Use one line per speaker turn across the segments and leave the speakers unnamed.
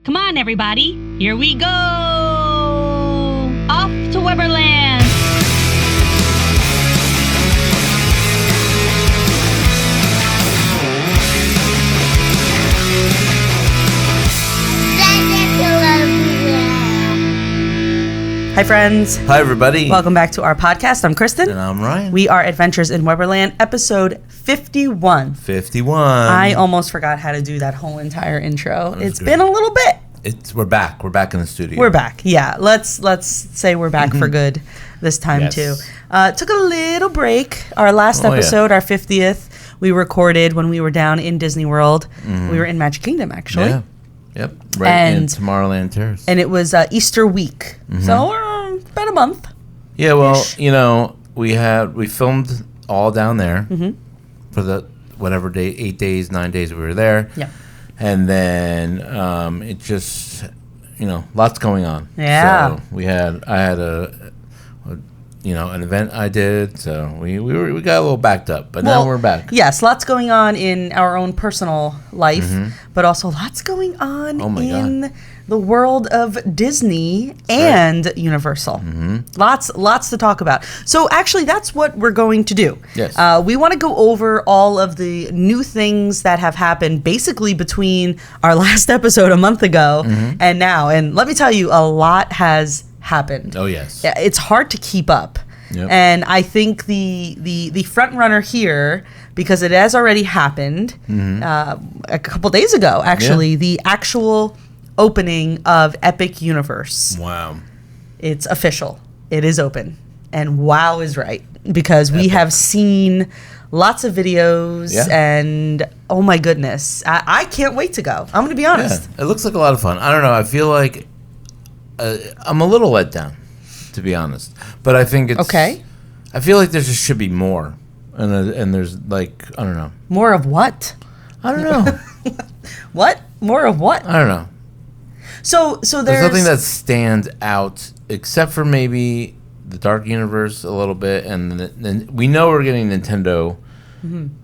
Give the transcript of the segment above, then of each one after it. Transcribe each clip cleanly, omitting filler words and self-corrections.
Come on, everybody. Here we go. Off to Weberland.
Hi, friends.
Hi, everybody.
Welcome back to our podcast. I'm Kristen.
And I'm Ryan.
We are Adventures in Weberland, episode 51.
51.
I almost forgot how to do that whole entire intro. It's
good.
been a little bit.
We're back. We're back in the studio.
We're back. Yeah. Let's say we're back for good this time,
Yes.
too. Took a little break. Our last episode, our 50th, we recorded when we were down in Disney World. We were in Magic Kingdom, actually.
Yeah. Yep. Right in Tomorrowland Terrace.
And it was Easter week. So about a month.
Yeah, well, you know, we filmed all down there for the whatever day, 8 days, 9 days we were there.
Yeah.
And then it just, lots going on.
Yeah.
So I had an event I did, so we got a little backed up, but now we're back.
Yes, lots going on in our own personal life, but also lots going on in the world of Disney and Universal. Lots to talk about. So actually, that's what we're going to do.
Yes.
We want to go over all of the new things that have happened basically between our last episode a month ago and now. And let me tell you, a lot has happened.
Oh, yes.
Yeah, it's hard to keep up.
Yep.
And I think the front runner here, because it has already happened a couple days ago, actually, the actual opening of Epic Universe.
Wow.
It's official. It is open. And wow is right, because we have seen lots of videos and oh my goodness, I can't wait to go. I'm going to be honest.
Yeah, it looks like a lot of fun. I don't know. I feel like I'm a little let down, to be honest. But I think it's
okay.
I feel like there just should be more, and there's like I don't know.
More of what?
I don't know.
What? More of what?
I don't know.
So
There's nothing that stands out except for maybe the Dark Universe a little bit, and then we know we're getting Nintendo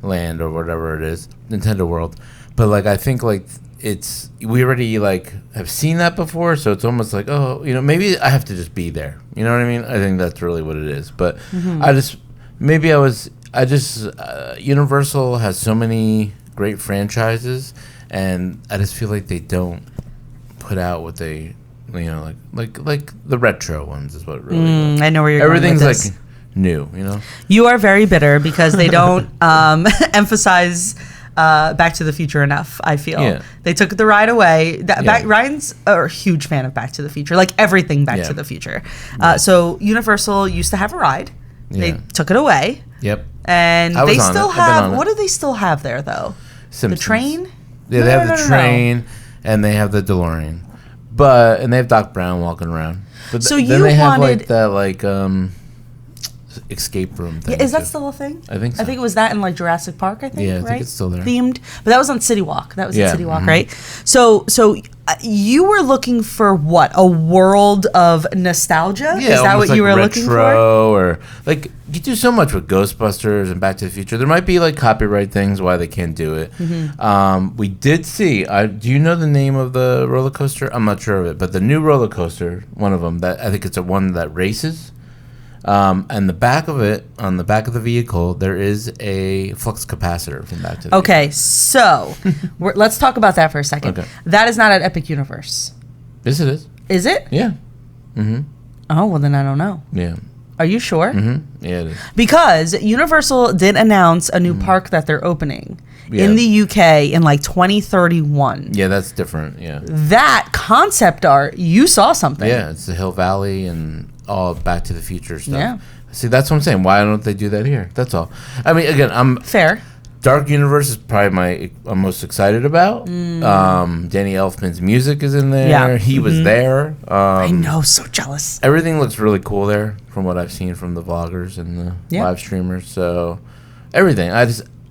Land or whatever it is, Nintendo World. But like I think like we already like have seen that before, so it's almost like maybe I have to just be there. You know what I mean? I think that's really what it is. But Universal has so many great franchises, and I just feel like they don't put out what they, like the retro ones is what really.
I know where you're
everything's
going with this.
like new.
You are very bitter because they don't emphasize Back to the Future enough. I feel they took the ride away. Ryan's a huge fan of Back to the Future, like everything Back to the Future. So Universal used to have a ride. They took it away.
Yep.
And they still have. What do they still have there though?
Simpsons.
The train.
Yeah, they have the train, and they have the DeLorean, and they have Doc Brown walking around. But
so
then they have like that escape room thing.
Yeah, is that still a thing?
I think so.
I think it was that in like Jurassic Park, I think,
yeah, I
right?
think it's still there.
Themed. But that was on City Walk. That was at City Walk, right? So you were looking for what? A world of nostalgia?
Yeah,
is that what you were looking for?
Or like you do so much with Ghostbusters and Back to the Future. There might be like copyright things why they can't do it. We did see. Do you know the name of the roller coaster? I'm not sure of it, but the new roller coaster, one of them, that I think it's one that races. And the back of it, on the back of the vehicle, there is a flux capacitor from Back to the
Okay, so let's talk about that for a second.
Okay.
That is not at Epic Universe.
Yes, it is.
Is it?
Yeah.
Oh, well, then I don't know.
Yeah.
Are you sure?
Yeah, it is.
Because Universal did announce a new park that they're opening in the UK in like 2031.
Yeah, that's different. Yeah.
That concept art, you saw something.
Yeah, it's the Hill Valley and all Back to the Future stuff.
Yeah.
See, that's what I'm saying. Why don't they do that here? That's all. I mean, again, I'm
fair.
Dark Universe is probably I'm most excited about. Danny Elfman's music is in there.
Yeah.
He was there.
I know, so jealous.
Everything looks really cool there from what I've seen from the vloggers and the live streamers. So everything. I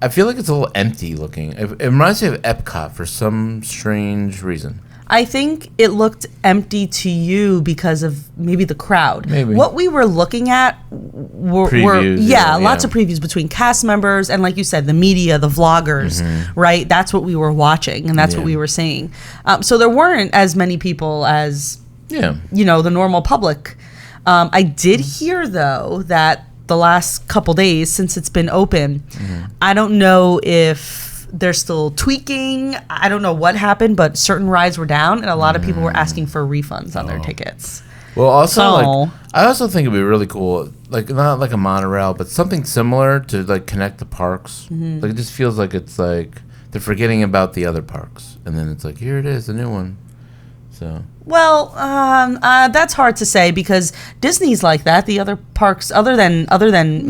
feel like it's a little empty looking. It reminds me of Epcot for some strange reason.
I think it looked empty to you because of maybe the crowd.
Maybe.
What we were looking at were lots of previews between cast members and, like you said, the media, the vloggers, right? That's what we were watching, and that's what we were seeing. So there weren't as many people as, the normal public. I did hear, though, that the last couple days since it's been open, I don't know if they're still tweaking. I don't know what happened, but certain rides were down, and a lot of people were asking for refunds on their tickets.
Well, also, I also think it'd be really cool, like not like a monorail, but something similar to like connect the parks. Like it just feels like it's like they're forgetting about the other parks, and then it's like, here it is, the new one. So.
Well, that's hard to say because Disney's like that. The other parks, other than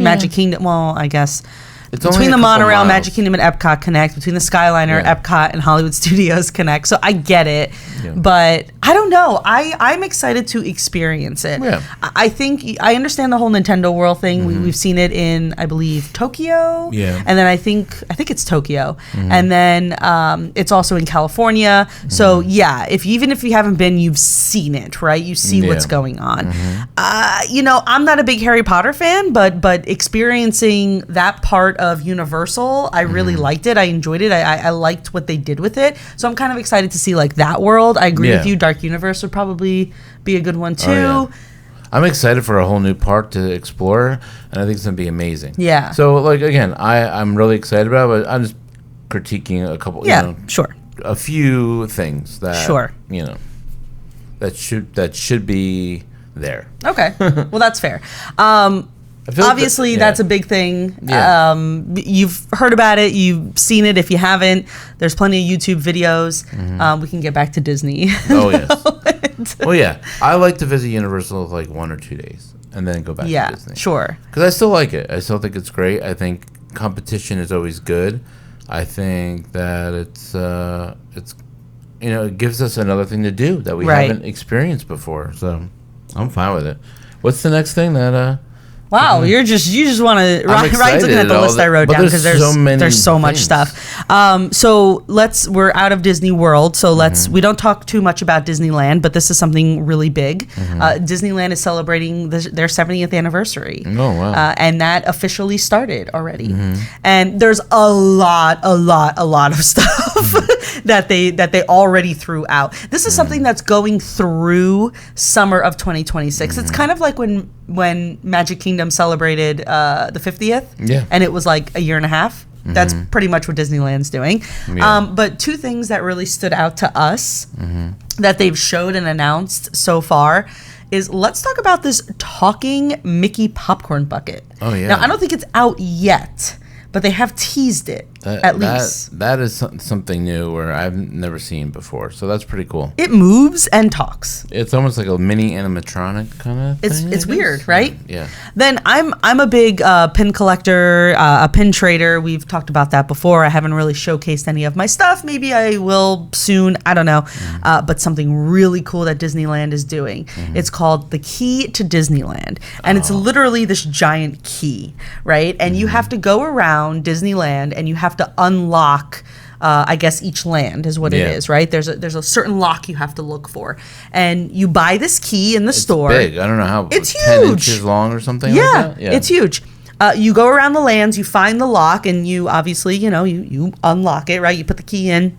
Magic Kingdom, well, I guess.
It's
between the monorail, Magic Kingdom, and Epcot connect. Between the Skyliner, Epcot, and Hollywood Studios connect. So I get it, but I don't know. I'm excited to experience it. Yeah. I think I understand the whole Nintendo World thing. We've seen it in, I believe, Tokyo. Yeah. And then I think it's Tokyo, and then it's also in California. So yeah, even if you haven't been, you've seen it, right? You see what's going on. I'm not a big Harry Potter fan, but experiencing that part of Universal, I really liked it. I enjoyed it. I liked what they did with it. So I'm kind of excited to see like that world. I agree with you. Dark Universe would probably be a good one too. Oh, yeah.
I'm excited for a whole new park to explore, and I think it's gonna be amazing. Yeah. So like again, I'm really excited about it, but I'm just critiquing a couple. A few things that that should be there.
Okay. Well, that's fair. Obviously, that's a big thing. Yeah. You've heard about it. You've seen it. If you haven't, there's plenty of YouTube videos. We can get back to Disney. Oh, yes.
Oh, yeah. I like to visit Universal like 1 or 2 days and then go back to Disney.
Yeah, sure.
Because I still like it. I still think it's great. I think competition is always good. I think that it gives us another thing to do that we haven't experienced before. So I'm fine with it. What's the next thing that...
Wow, you just want to. Ryan's looking at the list I wrote down because there's so much stuff. So we're out of Disney World, so we don't talk too much about Disneyland, but this is something really big. Disneyland is celebrating their 70th anniversary. Oh wow! And that officially started already. And there's a lot of stuff that they already threw out. This is something that's going through summer of 2026. It's kind of like when Magic Kingdom celebrated the 50th, and it was like a year and a half. That's pretty much what Disneyland's doing. But two things that really stood out to us that they've showed and announced so far is, let's talk about this talking Mickey popcorn bucket. Oh yeah. Now I don't think it's out yet, but they have teased it at least. That is something new where I've never seen before. So that's pretty cool. It moves and talks. It's almost like a mini animatronic kind of thing. It's weird, right? Yeah. Then I'm a big pin collector, a pin trader. We've talked about that before. I haven't really showcased any of my stuff. Maybe I will soon. I don't know. But something really cool that Disneyland is doing. It's called the Key to Disneyland. And it's literally this giant key, right? And you have to go around Disneyland and you have to unlock I guess each land is what it is, right? There's a certain lock you have to look for, and you buy this key in the store. It's big. I don't know how. It's 10 inches long or something. Yeah, like that? Yeah, it's huge. You go around the lands, you find the lock, and you obviously, you unlock it, right? You put the key in.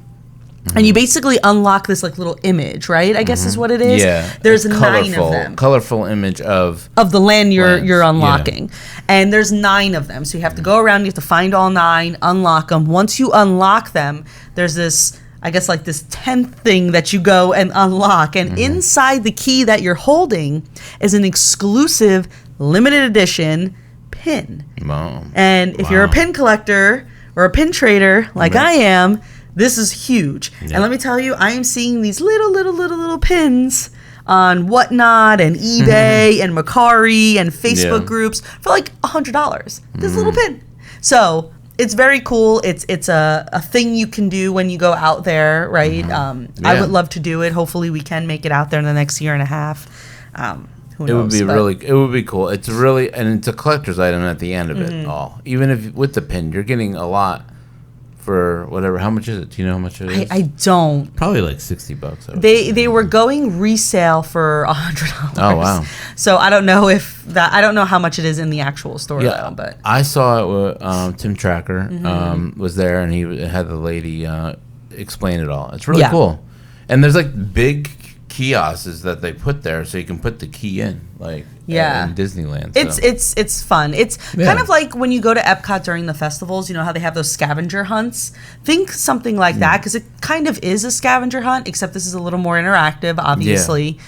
And you basically unlock this like little image, right? I guess is what it is. Yeah. There's 9 of them. Colorful image of the land you're unlocking. Yeah. And there's 9 of them. So you have to go around, you have to find all 9, unlock them. Once you unlock them, there's this, I guess like this 10th thing that you go and unlock. And inside the key that you're holding is an exclusive limited edition pin. Wow. And if you're a pin collector or a pin trader like I am, this is huge. Yeah. And let me tell you, I am seeing these little pins on Whatnot and eBay and Mercari and Facebook groups for like $100. This little pin. So it's very cool. It's a thing you can do when you go out there, right? I would love to do it. Hopefully we can make it out there in the next year and a half. Who knows, it would be cool. It's really, and it's a collector's item at the end of it all. Even if with the pin, you're getting a lot
for whatever. How much is it? Do you know how much it is?
I don't.
Probably like $60.
They were going resale for $100.
Oh wow!
So I don't know I don't know how much it is in the actual store though. But
I saw it with Tim Tracker was there, and he had the lady explain it all. It's really cool, and there's like big kiosks that they put there, so you can put the key in, like in Disneyland. So.
It's fun. It's kind of like when you go to Epcot during the festivals. You know how they have those scavenger hunts. Think something like that, because it kind of is a scavenger hunt, except this is a little more interactive. Obviously,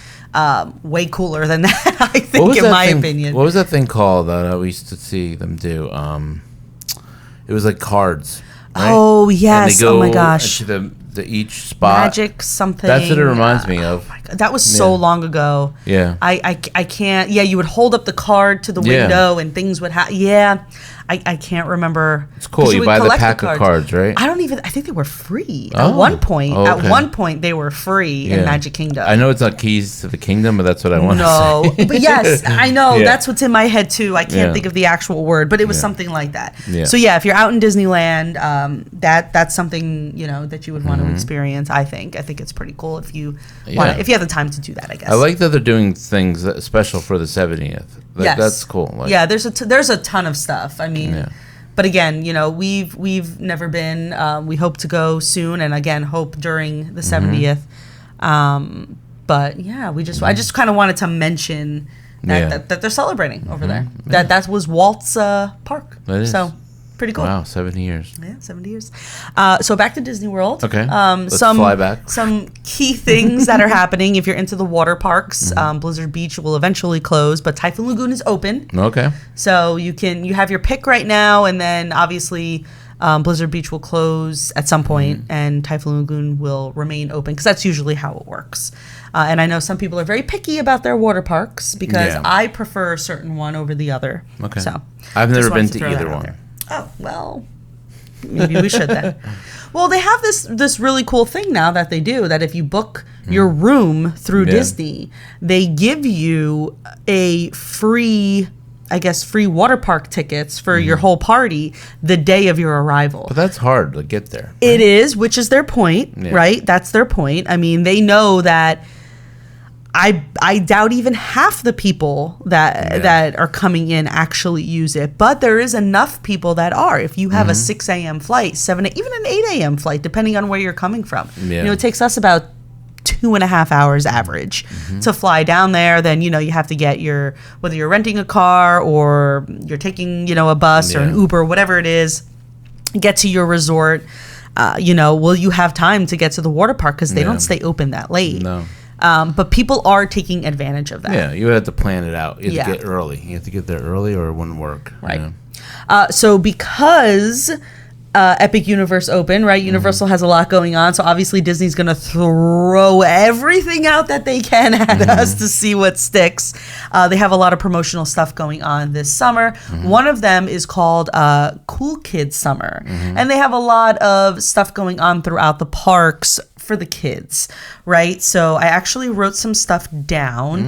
way cooler than that. I think, in my opinion.
What was that thing called that we used to see them do? It was like cards. Right?
Oh yes! Oh my gosh!
To each spot.
Magic something.
That's what it reminds me of.
Oh my God. That was so long ago.
Yeah.
I can't. Yeah, you would hold up the card to the window and things would happen. Yeah. I can't remember.
It's cool. You buy the pack of cards, right?
I think they were free at one point.
Oh, okay.
At one point, they were free in Magic Kingdom.
I know it's not Keys to the Kingdom, but that's what I want to say.
But yes, I know. That's what's in my head too. I can't think of the actual word, but it was something like that. Yeah. So if you're out in Disneyland, that's something that you would want to experience. I think it's pretty cool if you if you have the time to do that. I guess.
I like that they're doing things special for the 70th.
Yes.
That's cool. Like,
there's a ton of stuff. I mean, but again, we've never been. We hope to go soon, and again, hope during the 70th. But I just kind of wanted to mention that they're celebrating over there. That was Walt's park. So pretty cool.
Wow, 70 years.
Yeah, 70 years. So back to Disney World.
Okay. Let's fly back.
Some key things that are happening if you're into the water parks. Blizzard Beach will eventually close, but Typhoon Lagoon is open.
Okay.
So you have your pick right now, and then obviously Blizzard Beach will close at some point, and Typhoon Lagoon will remain open, because that's usually how it works. And I know some people are very picky about their water parks, because I prefer a certain one over the other.
Okay.
So
I've never been to either one.
Oh, well, maybe we should then. Well, they have this really cool thing now that they do, that if you book your room through Disney, they give you a free water park tickets for your whole party the day of your arrival.
But that's hard to get there. Right?
It is, which is their point, right? That's their point. I mean, they know that I doubt even half the people that are coming in actually use it, but there is enough people that are. If you have a 6 a.m. flight, 7, even an 8 a.m. flight, depending on where you're coming from, it takes us about 2.5 hours average to fly down there. Then you have to get whether you're renting a car or you're taking a bus or an Uber, whatever it is, get to your resort. Will you have time to get to the water park, because they don't stay open that late?
No.
But people are taking advantage of that.
Yeah, you have to plan it out. You have to get early. You have to get there early, or it wouldn't work.
Right. So because Epic Universe open, right? Universal has a lot going on, so obviously Disney's going to throw everything out that they can at us to see what sticks. They have a lot of promotional stuff going on this summer. One of them is called Cool Kids Summer, and they have a lot of stuff going on throughout the parks for the kids, right? So I actually wrote some stuff down.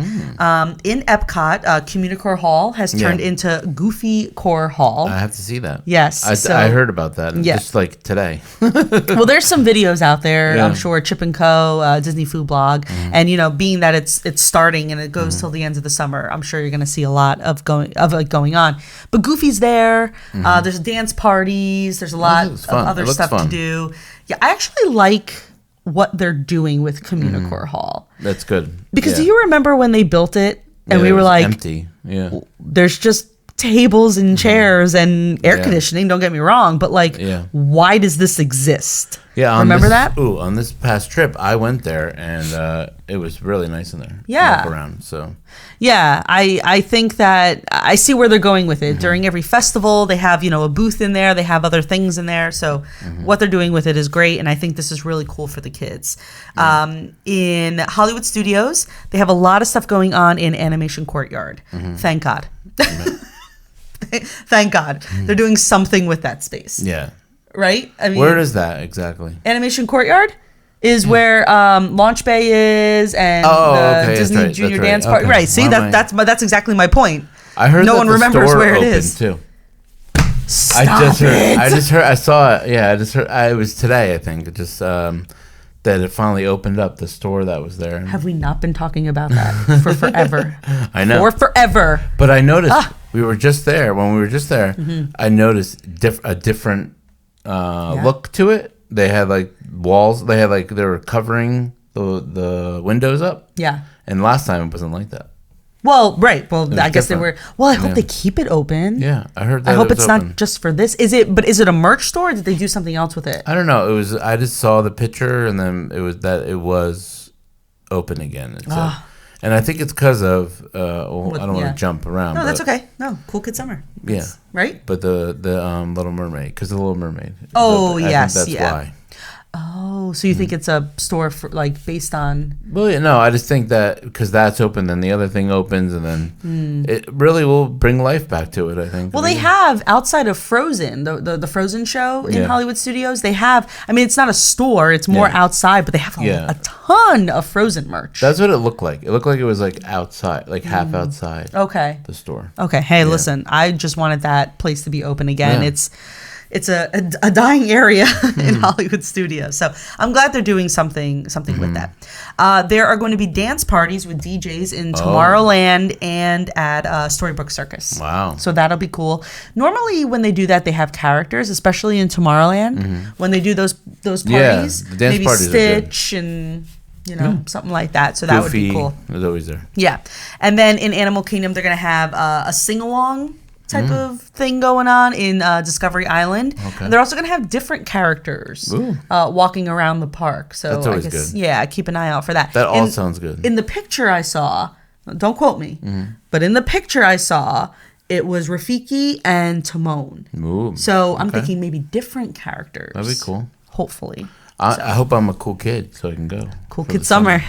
In Epcot, Communicore Hall has turned into Goofy Core Hall.
I have to see that.
Yes.
I heard about that just like today.
Well, there's some videos out there, I'm sure, Chip and Co., Disney Food Blog, and being that it's starting and it goes till the end of the summer, I'm sure you're going to see a lot of it going on. But Goofy's there. There's dance parties. There's a lot of other stuff to do. Yeah, I actually like what they're doing with Communicore Hall.
That's good.
Because do you remember when they built it and we were like,
empty. Yeah.
There's just tables and chairs and air conditioning, don't get me wrong, but why does this exist?
Yeah.
Remember that?
Ooh, on this past trip, I went there and it was really nice in there.
Yeah.
Walk around, so.
Yeah, I think that I see where they're going with it. During every festival, they have, a booth in there. They have other things in there. So what they're doing with it is great. And I think this is really cool for the kids. In Hollywood Studios, they have a lot of stuff going on in Animation Courtyard. Thank God. Thank God. They're doing something with that space.
Yeah.
Right? I mean,
where is that exactly?
Animation Courtyard is where Launch Bay is, and the Disney Junior Dance Party. Right. See, that's exactly my point.
I heard
no one remembers where it is.
Too. I saw it. Yeah, it was today, I think. It just that it finally opened up, the store that was there.
Have we not been talking about that for forever?
I know.
For forever.
But I noticed we were just there. When we were just there, I noticed a different look to it. They had like walls. They were covering the windows up.
Yeah.
And last time it wasn't like that.
Well, right. Well, I guess
different.
they were. Well, I hope they keep it open.
Yeah, I heard that.
I hope it's
open.
not just for this. Is it a merch store? Or did they do something else with it?
I don't know. I just saw the picture, and then it was open again. And I think it's because of. I don't want to jump around.
No, that's okay. No, Cool Kid Summer. Right.
But the Little Mermaid, because the Little Mermaid.
Oh yes,
I think that's why.
Oh, so you think it's a store for based on?
Well, yeah, no, I just think that because that's open, then the other thing opens, and then it really will bring life back to it. I think.
Well, they have outside of Frozen, the Frozen show in Hollywood Studios. They have. I mean, it's not a store; it's more outside, but they have a ton of Frozen merch.
That's what it looked like. It looked like it was like outside, like half outside.
Okay.
The store.
Okay. Hey, listen, I just wanted that place to be open again. Yeah. It's a dying area in Hollywood Studios. So I'm glad they're doing something with that. There are going to be dance parties with DJs in Tomorrowland and at Storybook Circus.
Wow.
So that'll be cool. Normally when they do that, they have characters, especially in Tomorrowland. When they do those parties,
the dance
maybe
parties
Stitch and something like that. So that
Goofy
would be cool.
is always there.
Yeah. And then in Animal Kingdom, they're going to have a sing-along type of thing going on in Discovery Island. Okay. And they're also going to have different characters walking around the park. So
that's always good.
Yeah, keep an eye out for that.
That all sounds good.
In the picture I saw, don't quote me, but in the picture I saw, it was Rafiki and Timon.
Ooh,
so I'm thinking maybe different characters.
That'd be cool.
Hopefully.
I hope I'm a cool kid so I can go.
Cool Kid Summer.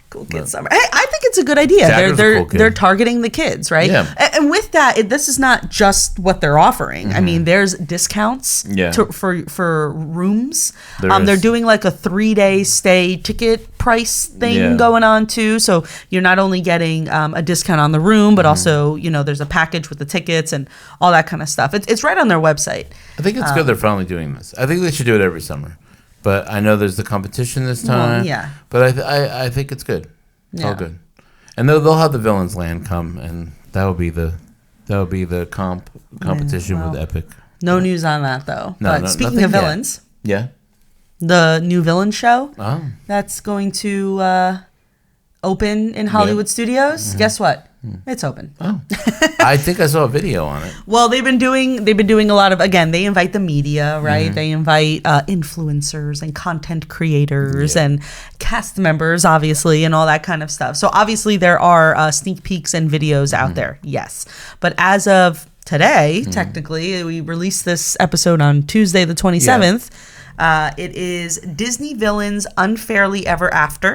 Cool Kid Summer. Hey, I think it's a good idea. They're targeting the kids, right?
Yeah.
And with that, this is not just what they're offering. I mean, there's discounts for rooms. They're doing like a 3-day stay ticket price thing going on too. So you're not only getting a discount on the room, but also there's a package with the tickets and all that kind of stuff. It's right on their website.
I think it's good they're finally doing this. I think they should do it every summer. But I know there's the competition this time.
Well,
But I think it's good. It's all good. And they'll have the Villains Land come, and that'll be the competition with Epic.
No news on that though. But speaking of villains, the new villain show that's going to open in Hollywood Studios. Guess what? It's open.
Oh, I think I saw a video on it.
Well, they've been doing a lot of, they invite the media, right? They invite influencers and content creators and cast members, obviously, and all that kind of stuff. So obviously there are sneak peeks and videos out there, yes. But as of today, technically, we released this episode on Tuesday the 27th. It is Disney Villains Unfairly Ever After.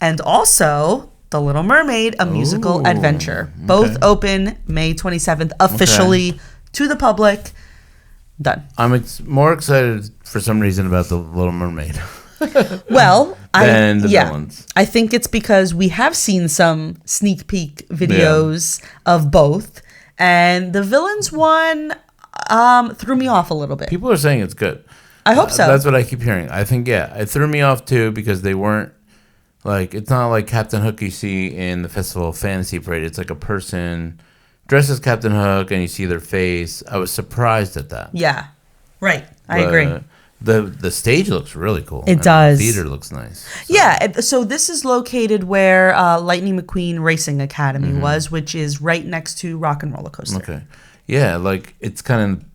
And also The Little Mermaid, a musical adventure. Both open May 27th, officially to the public. Done.
I'm more excited for some reason about The Little Mermaid.
Well,
than the villains.
I think it's because we have seen some sneak peek videos of both. And the villains one threw me off a little bit.
People are saying it's good.
I hope so.
That's what I keep hearing. I think, it threw me off too because they weren't, it's not like Captain Hook you see in the Festival of Fantasy Parade. It's like a person dressed as Captain Hook and you see their face. I was surprised at that.
Yeah, right. I agree.
The stage looks really cool.
It does.
The theater looks nice.
So. Yeah, so this is located where Lightning McQueen Racing Academy was, which is right next to Rock and Roller Coaster.
Okay. Yeah, it's kind of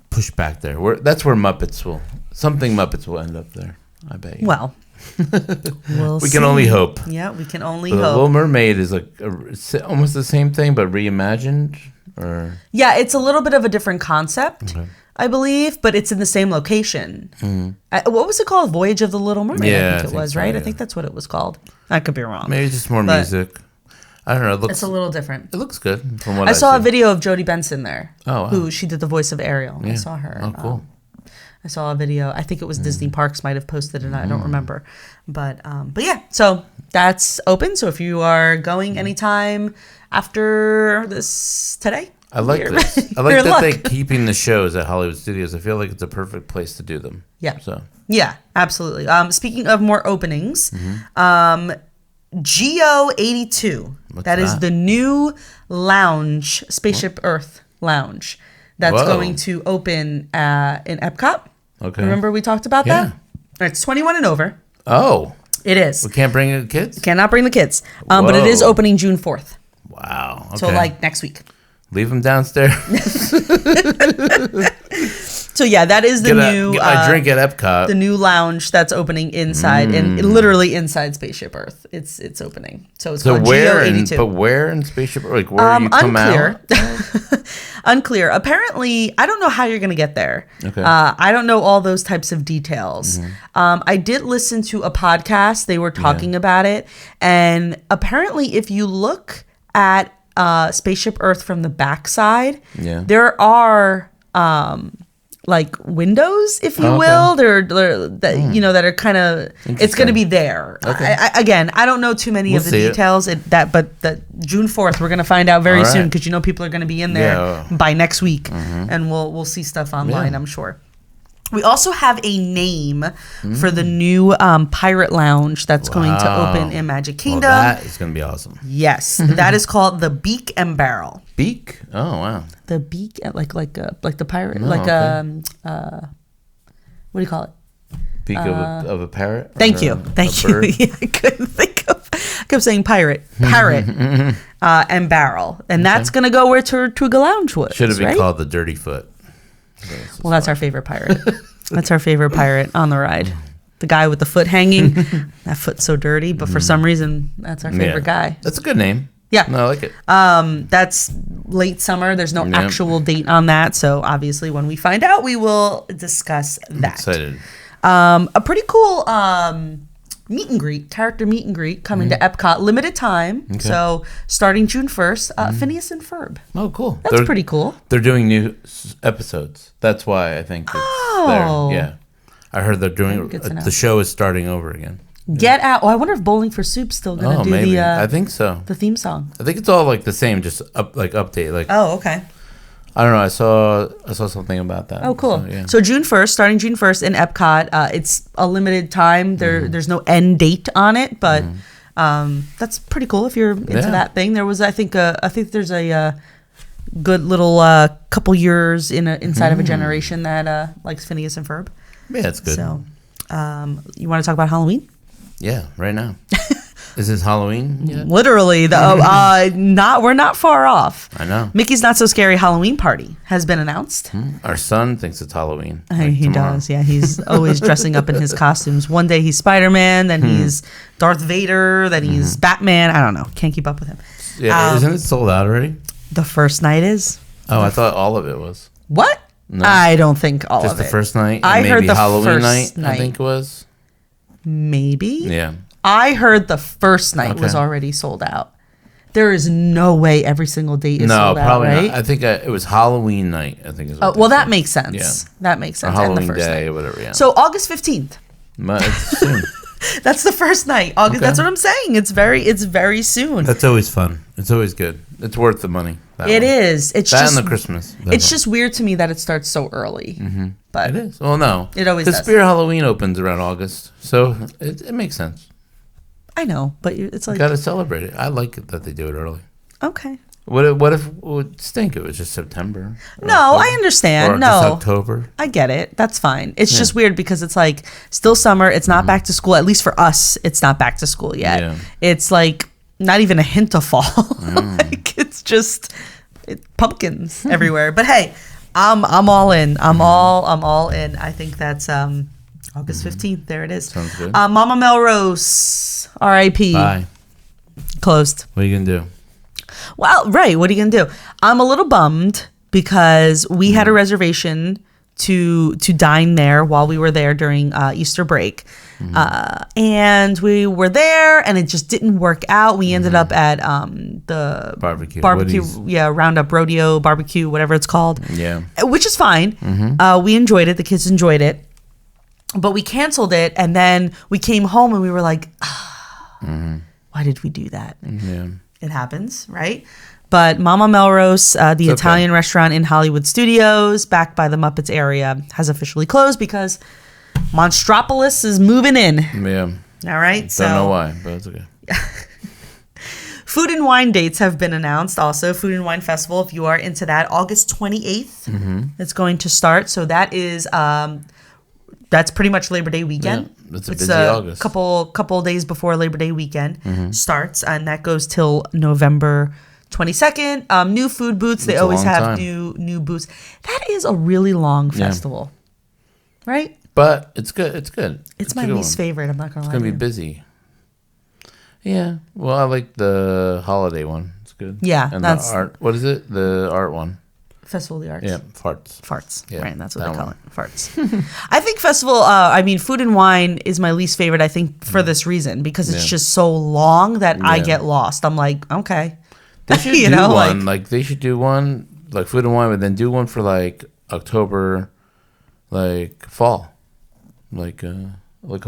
pushed back there. That's where Muppets will end up there, I bet you.
Well,
we can only hope.
Yeah, we can only
hope.
hope.
The Little Mermaid is almost the same thing, but reimagined?
Yeah, it's a little bit of a different concept, I believe, but it's in the same location. What was it called? Voyage of the Little Mermaid,
yeah,
I think it was, right? Yeah. I think that's what it was called. I could be wrong.
Maybe just more music. I don't know.
It's a little different.
It looks good from what
I saw a video of Jodie Benson there.
Oh, wow.
Who she did the voice of Ariel. Yeah. I saw her.
Oh, cool.
I saw a video. I think it was Disney Parks might have posted it. I don't remember. But yeah, so that's open. So if you are going anytime after this today.
I like this. I like that they're keeping the shows at Hollywood Studios. I feel like it's a perfect place to do them.
Yeah.
So.
Yeah, absolutely. Speaking of more openings, Geo 82. That is the new lounge, Spaceship Earth lounge, that's going to open in Epcot. Okay. Remember we talked about that? It's 21 and over.
Oh.
It is.
We can't bring the kids?
Cannot bring the kids. But it is opening June 4th.
Wow. Okay.
So like next week.
Leave them downstairs.
So yeah, that is the new.
Get my drink at Epcot.
The new lounge that's opening inside and literally inside Spaceship Earth. It's opening. So it's called Geo 82.
But where in Spaceship Earth? Like where you come
unclear.
out?
Unclear. Apparently, I don't know how you're gonna get there. Okay. I don't know all those types of details. I did listen to a podcast. They were talking about it, and apparently, if you look at Spaceship Earth from the backside, there are like windows, if you will, that you know that are kind of. It's going to be there. Okay. I don't know too many of the details. But June 4th, we're going to find out very soon because people are going to be in there by next week, and we'll see stuff online. I'm sure. We also have a name for the new pirate lounge that's going to open in Magic Kingdom.
Well, that is going to be awesome.
Yes, that is called the Beak and Barrel.
Beak? Oh wow.
The beak, like the pirate, what do you call it?
Beak of a parrot.
Thank you. Yeah, I couldn't think of. I kept saying parrot, and barrel, and that's gonna go where Tortuga Lounge was.
Should have been called the Dirty Foot.
Well, that's our favorite pirate. That's our favorite pirate on the ride. The guy with the foot hanging. That foot's so dirty, but for some reason, that's our favorite guy.
That's a good name.
Yeah.
No, I like it.
That's late summer. There's no actual date on that. So obviously when we find out, we will discuss that.
I'm excited.
A pretty cool character meet and greet coming to Epcot, limited time. Okay. So starting June 1st, Phineas and Ferb.
Oh, cool.
That's pretty cool.
They're doing new episodes. That's why I think it's there. Yeah. I heard they're doing, the show is starting over again.
Get out. Oh, I wonder if Bowling for Soup's still going to do
maybe.
the
I think so.
The theme song.
I think it's all like the same, just update. Like
okay.
I don't know. I saw something about that.
Oh, cool. So June 1st, starting June 1st in Epcot. It's a limited time. There's no end date on it, but that's pretty cool if you're into that thing. There was, I think there's a good little couple years inside of a generation that likes Phineas and Ferb.
Yeah, that's good.
So, you want to talk about Halloween?
Yeah, right now. Is this Halloween yet?
Literally, we're not far off.
I know.
Mickey's Not So Scary Halloween Party has been announced.
Our son thinks it's Halloween.
He does, yeah. He's always dressing up in his costumes. One day he's Spider-Man, then he's Darth Vader, then he's Batman. I don't know. Can't keep up with him.
Yeah, isn't it sold out already?
The first night is.
Oh, I thought all of it was.
What? No. I don't think all of it.
Just the first night?
I heard the
Halloween
first
night, I think it was.
Maybe?
Yeah.
I heard the first night was already sold out. There is no way every single date is sold out,
probably
right?
not. I think it was Halloween night, I think is what
well, that makes sense.
Yeah.
That makes sense.
Or Halloween
the first
day
night.
Or whatever, yeah.
So August 15th.
It's soon.
That's the first night. August. Okay. That's what I'm saying. It's very soon.
That's always fun. It's always good. It's worth the money.
It is. It's
that
just
and the Christmas.
It's just weird to me that it starts so early. But
it is. Well, no,
it always does.
The Spirit Halloween opens around August, so it makes sense.
I know, but it's like
you gotta celebrate it. I like it that they do it early.
Okay.
What if it would stink? It was just September.
No, October, I understand.
Or just October.
I get it. That's fine. It's just weird because it's like still summer. It's not back to school. At least for us, it's not back to school yet. Yeah. It's like not even a hint of fall. Like it's just pumpkins everywhere. But hey, I'm all in. I'm all in. I think that's August 15th. There it is.
Sounds good.
Mama Melrose, R.I.P.
Bye.
Closed.
What are you gonna do?
Well, right. What are you going to do? I'm a little bummed because we had a reservation to dine there while we were there during Easter break. And we were there and it just didn't work out. We ended up at the barbecue. Yeah, Roundup Rodeo barbecue, whatever it's called.
Yeah.
Which is fine. We enjoyed it. The kids enjoyed it. But we canceled it and then we came home and we were like, why did we do that?
Yeah.
It happens, right? But Mama Melrose, the Italian restaurant in Hollywood Studios, backed by the Muppets area, has officially closed because Monstropolis is moving in.
Yeah.
All right.
Don't know why, but it's okay.
Food and wine dates have been announced also. Food and Wine Festival, if you are into that, August 28th, it's going to start. So that is, that's pretty much Labor Day weekend.
Yeah, it's a busy August.
Couple days before Labor Day weekend starts, and that goes till November 22nd. New food booths. They always have new booths. That is a really long festival, right?
But it's good. It's good.
It's my least favorite. I'm not gonna lie.
It's gonna be busy. Yeah. Well, I like the holiday one. It's good.
Yeah.
And the art. What is it? The art one.
Festival of the Arts.
Yeah. Farts.
Yeah, right. That's what they call it. Farts. I think Food and Wine is my least favorite. I think for this reason, because it's just so long that I get lost. I'm like, okay.
They should do one. Like they should do one like Food and Wine, but then do one for like October, like fall, like a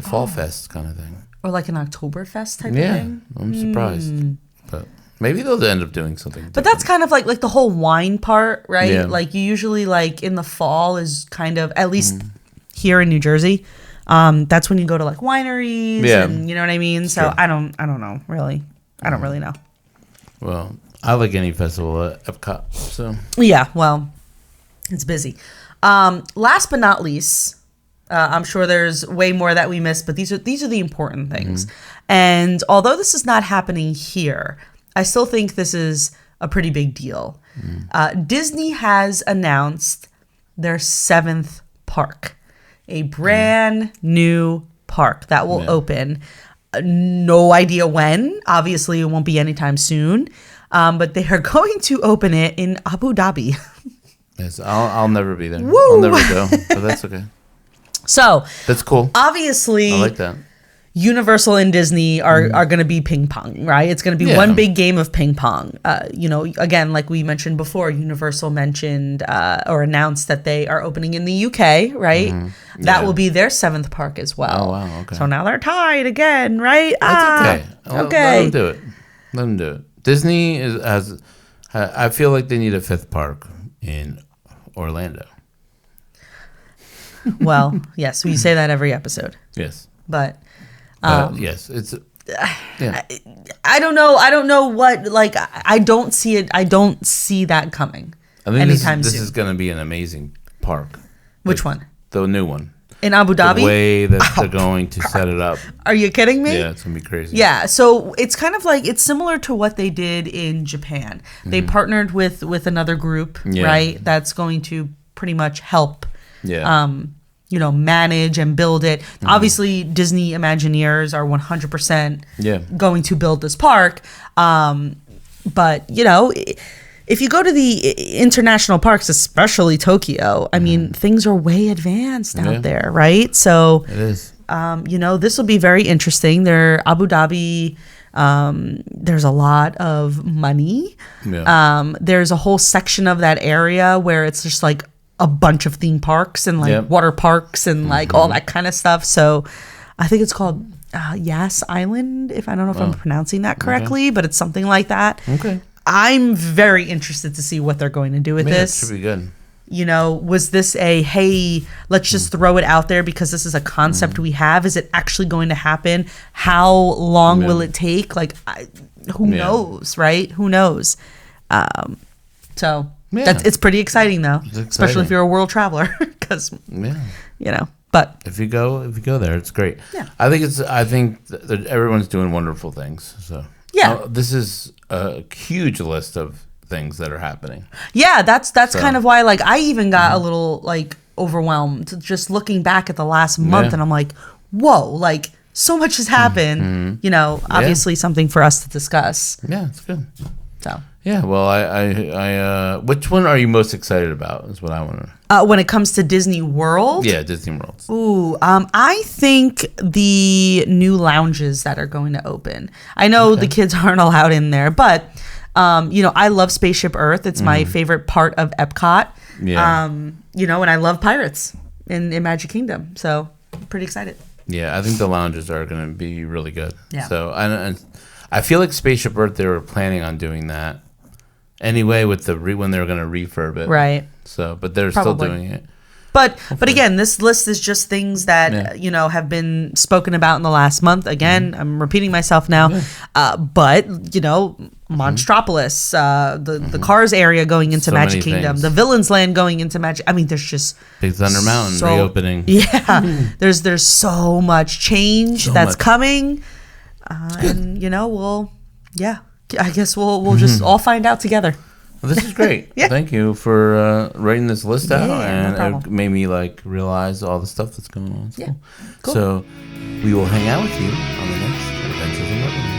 fall fest kind of thing.
Or like an Oktoberfest type of thing.
I'm surprised. But maybe they'll end up doing something different.
But that's kind of like the whole wine part, right?
Yeah.
Like you usually like in the fall is kind of, at least here in New Jersey, that's when you go to like wineries and you know what I mean? So I don't know, really. I don't really know.
Well, I like any festival at Epcot, so.
Yeah, well, it's busy. Last but not least, I'm sure there's way more that we missed, but these are the important things. And although this is not happening here, I still think this is a pretty big deal. Disney has announced their 7th park, a brand new park that will open. No idea when. Obviously, it won't be anytime soon. But they are going to open it in Abu Dhabi.
Yes, I'll never be there.
Woo!
I'll never go, but that's okay.
So
that's cool.
Obviously,
I like that.
Universal and Disney are going to be ping pong, right? It's going to be one big game of ping pong. Again, like we mentioned before, Universal mentioned or announced that they are opening in the UK, right? That will be their 7th park as well.
Oh, wow. Okay.
So now they're tied again, right?
That's okay.
Okay.
Let them do it. Disney has. I feel like they need a 5th park in Orlando.
Well, yes, we say that every episode.
Yes.
But
yes, it's
I don't know what, like, I don't see it. I don't see that coming anytime soon.
This is going to be an amazing park.
Which one?
The new one.
In Abu Dhabi?
The way that they're going to set it up.
Are you kidding me?
Yeah, it's going to be crazy.
Yeah, so it's kind of like, it's similar to what they did in Japan. They partnered with another group, right? That's going to pretty much help manage and build it. Obviously, Disney Imagineers are 100% going to build this park. But, if you go to the international parks, especially Tokyo, I mean, things are way advanced out there, right? So,
it is.
This will be very interesting. Abu Dhabi, there's a lot of money. Yeah. There's a whole section of that area where it's just like a bunch of theme parks and like water parks and like all that kind of stuff. So I think it's called Yas Island, if I don't know if I'm pronouncing that correctly, but it's something like that.
Okay.
I'm very interested to see what they're going to do with this.
It should be good.
Was this hey, let's just throw it out there because this is a concept we have? Is it actually going to happen? How long will it take? Like, who knows, right? Who knows? It's pretty exciting though, especially if you're a world traveler, because But
if you go there, it's great. Yeah, I think that everyone's doing wonderful things. So this is a huge list of things that are happening. Yeah, that's
kind of why, like, I even got a little like overwhelmed just looking back at the last month, and I'm like, whoa, like so much has happened. Obviously something for us to discuss.
Yeah, it's good.
So.
Yeah, well, I which one are you most excited about is what I want to
know. When it comes to Disney World?
Yeah, Disney World.
Ooh, I think the new lounges that are going to open. I know the kids aren't allowed in there, but, I love Spaceship Earth. It's my favorite part of Epcot. Yeah. And I love pirates in Magic Kingdom. So, I'm pretty excited.
Yeah, I think the lounges are going to be really good.
Yeah.
So, I feel like Spaceship Earth, they were planning on doing that anyway with the when they were going to refurb it.
Right.
So, but they're
Probably.
still doing it.
But again, this list is just things that have been spoken about in the last month. Again, I'm repeating myself now, but Monstropolis, the Cars area going into Magic Kingdom, the Villains Land going into Magic. I mean, there's just
Big Thunder Mountain reopening.
Yeah, there's so much change that's coming, and I guess we'll just all find out together.
Well, this is great. Thank you for writing this list out, and it made me realize all the stuff that's going on. It's cool. So we will hang out with you on the next Adventures in Weberland.